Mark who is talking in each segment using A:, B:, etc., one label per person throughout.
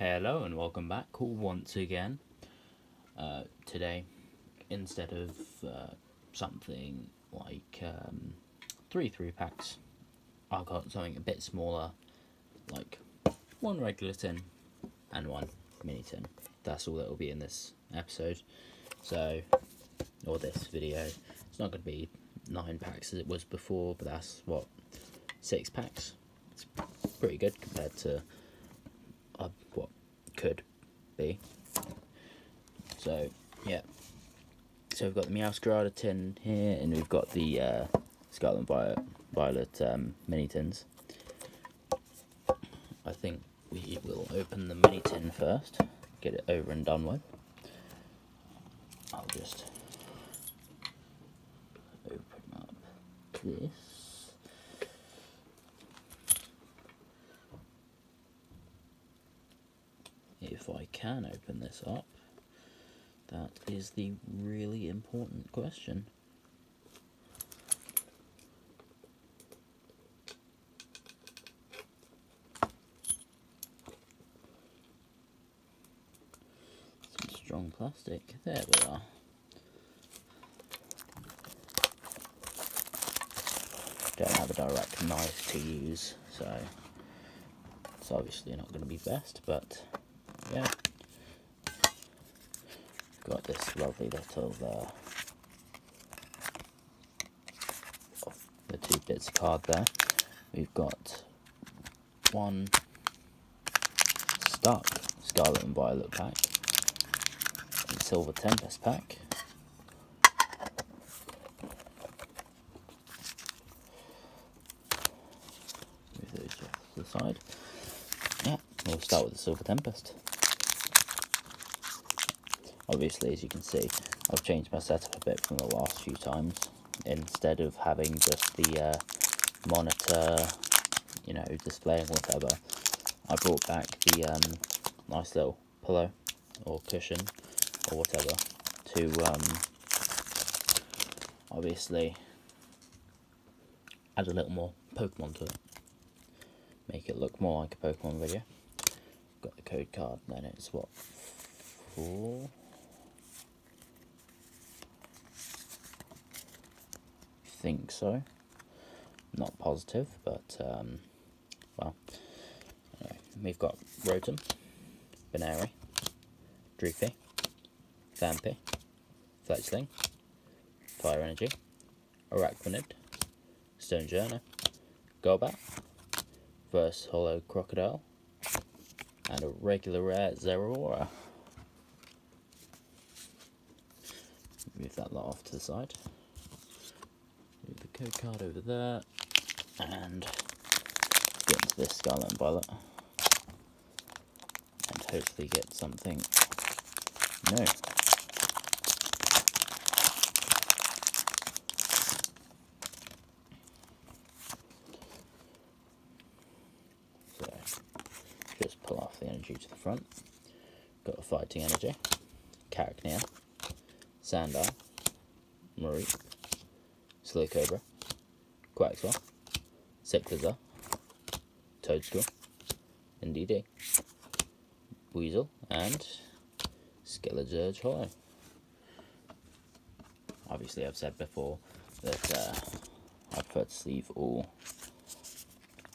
A: Hello and welcome back once again. Today, instead of something like 3 3-packs, I've got something a bit smaller, like one regular tin and one mini tin. That's all that will be in this episode. So, or this video. It's not going to be 9 packs as it was before, but that's what, 6 packs. It's pretty good compared to what could be. So yeah, so we've got the Meowscarada tin here, and we've got the Scarlet and Violet mini tins. I think we will open the mini tin first, get it over and done with. I'll just open up this. If I can open this up, that is the really important question. Some strong plastic. There we are. Don't have a direct knife to use, so it's obviously not going to be best, but yeah. Got this lovely little the 2 bits of card there. We've got one stuck Scarlet and Violet pack, and Silver Tempest pack, move those off to the side. Yeah, we'll start with the Silver Tempest. Obviously, as you can see, I've changed my setup a bit from the last few times. Instead of having just the monitor, you know, displaying whatever, I brought back the nice little pillow or cushion or whatever to obviously add a little more Pokemon to it, make it look more like a Pokemon video. Got the code card, and then it's what, 4? Think so, not positive, but well, anyway, we've got Rotom, Baneri, Dreepy, Vampy, Fletchling, Fire Energy, Arachnid, Stonjourner, Golbat, Reverse Holo Crocodile, and a regular rare Zeraora. Move that lot off to the side. Move the code card over there, and get into this Scarlet and Violet, and hopefully get something new. So, just pull off the energy to the front. Got a Fighting Energy, Cacnea, Sandile, Mareep, Slowcobra, Quaxwell, Cyclizar, Toadstool, NDD, Weasel, and Skeledirge Holo. Obviously, I've said before that I prefer to sleeve all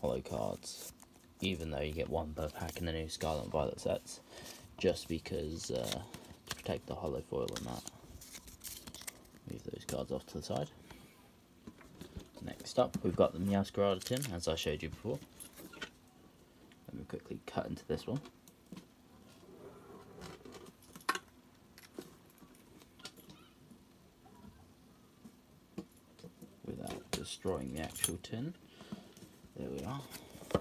A: holo cards, even though you get 1 per pack in the new Scarlet and Violet sets, just because to protect the holo foil and that. Move those cards off to the side. Next up, we've got the Meowscarada tin, as I showed you before. Let me quickly cut into this one. Without destroying the actual tin. There we are. A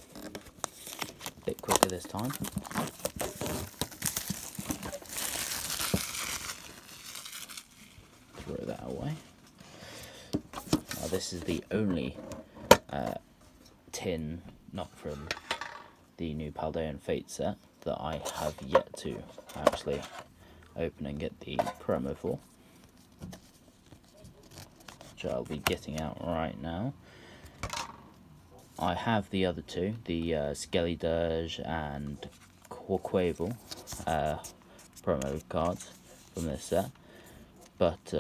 A: bit quicker this time. Throw that away. Now this is the only tin, not from the new Paldean Fate set, that I have yet to actually open and get the promo for, which I'll be getting out right now. I have the other 2, the Skeledirge and Horquavel promo cards from this set, but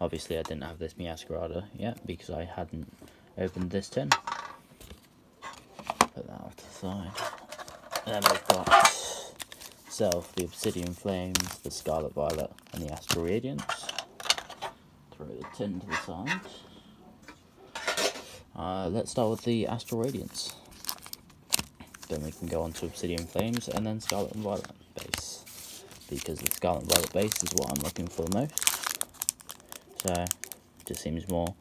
A: obviously I didn't have this Meowscarada yet because I hadn't opened this tin. Put that off to the side. And then we've got itself the Obsidian Flames, the Scarlet Violet, and the Astral Radiance. Throw the tin to the side. Let's start with the Astral Radiance. Then we can go on to Obsidian Flames and then Scarlet and Violet base. Because the Scarlet and Violet base is what I'm looking for the most. So, it just seems more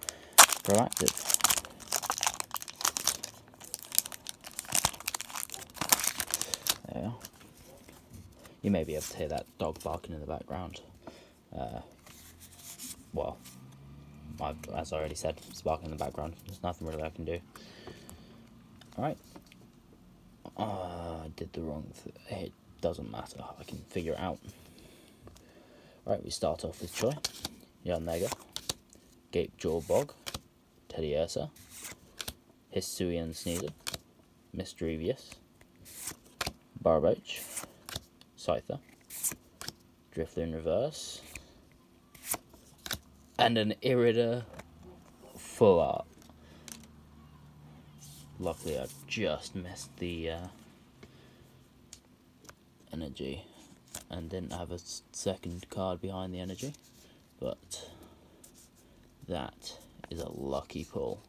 A: proactive. There we are. You may be able to hear that dog barking in the background. Well, as I already said, it's barking in the background. There's nothing really I can do. Alright. I did the wrong thing. It doesn't matter. I can figure it out. Alright, we start off with Choi, Yanmega, Gapejaw Bog, Teddiursa, Hisuian Sneasel, Misdreavus, Barboach, Scyther, Drifloon Reverse, and an Irida Full Art. Luckily I just missed the energy and didn't have a second card behind the energy, but that is a lucky pull,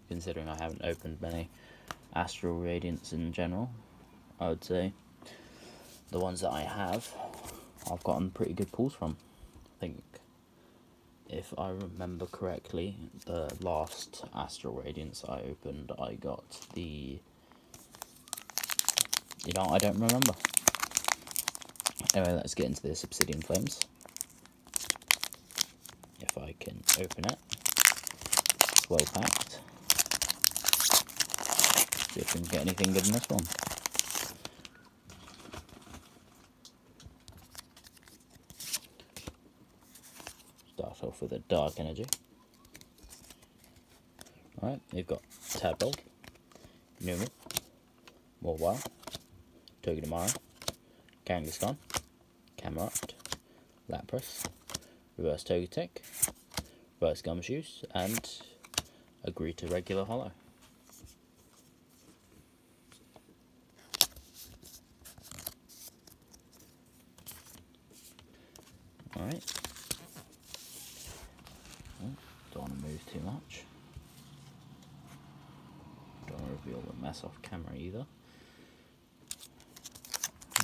A: considering I haven't opened many Astral Radiance in general. I would say the ones that I have, I've gotten pretty good pulls from. I think, if I remember correctly, the last Astral Radiance I opened, I got the... You know, I don't remember. Anyway, let's get into this Obsidian Flames. If I can open it. It's well packed. See if we can get anything good in this one. Start off with a Dark Energy. Alright, you've got Tadpole, Numel, Mawile, Togedemaru, Kangaskhan, Camerupt, Lapras, Reverse Togetic, Reverse Gumshoes, and agree to regular holo. Alright. Don't want to move too much. Don't want to reveal the mess off camera either.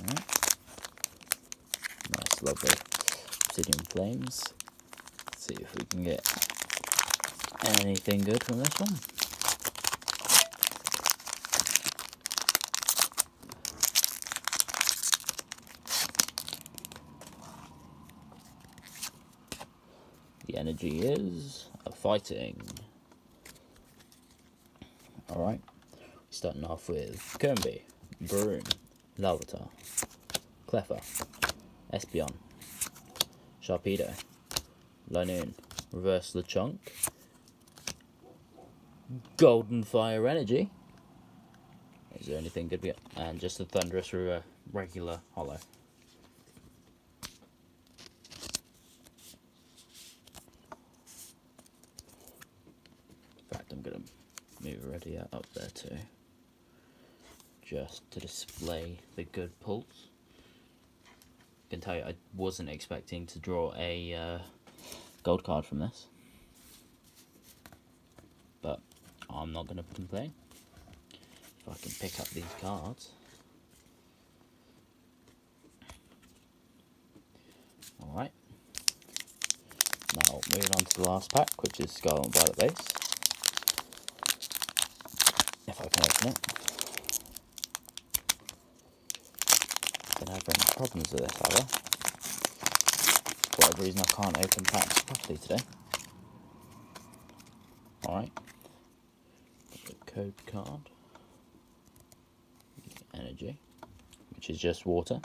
A: Alright. Nice, lovely Obsidian Flames. Let's see if we can get anything good from this one. The energy is a fighting. Alright, starting off with Combee, Baroon, Larvitar, Cleffa, Espeon, Sharpedo, Linoon, Reverse Lechonk, Golden Fire Energy. Is there anything good we get? And just a Thundurus regular holo. In fact, I'm going to move Redia up there too, just to display the good pulls. I can tell you I wasn't expecting to draw a gold card from this, but I'm not going to complain if I can pick up these cards. Alright, now moving on to the last pack, which is Scarlet and Violet base. If I can open it. Don't have any problems with this, however. For whatever reason I can't open packs properly today. Alright. The code card. The energy, which is just water.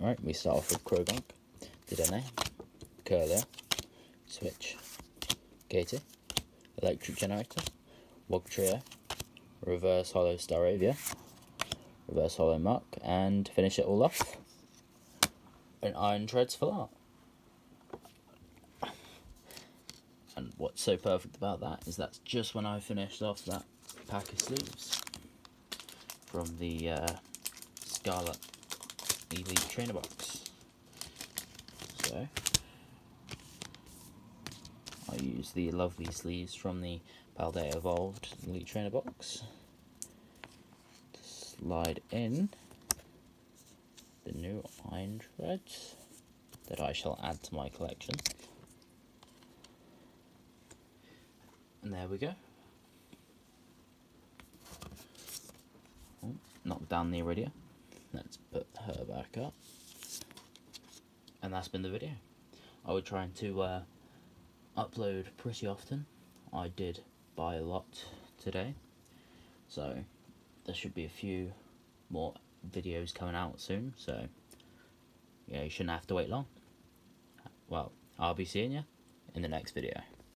A: Alright, we start off with Croagunk, Dedenne, Curler, Switch, Gator, Electric Generator, Wugtrio, reverse hollow Staravia, reverse hollow Muck, and finish it all off, an Iron Treads full art. And what's so perfect about that is that's just when I finished off that pack of sleeves from the Scarlet Elite Trainer box. So I use the lovely sleeves from the Paldea Evolved Elite Trainer box to slide in the new Iron Treads that I shall add to my collection. And there we go. Oh, knock down the Iridia. Let's put her back up. And that's been the video. I was trying to upload pretty often. I did buy a lot today, so there should be a few more videos coming out soon, so yeah, you shouldn't have to wait long. Well, I'll be seeing you in the next video.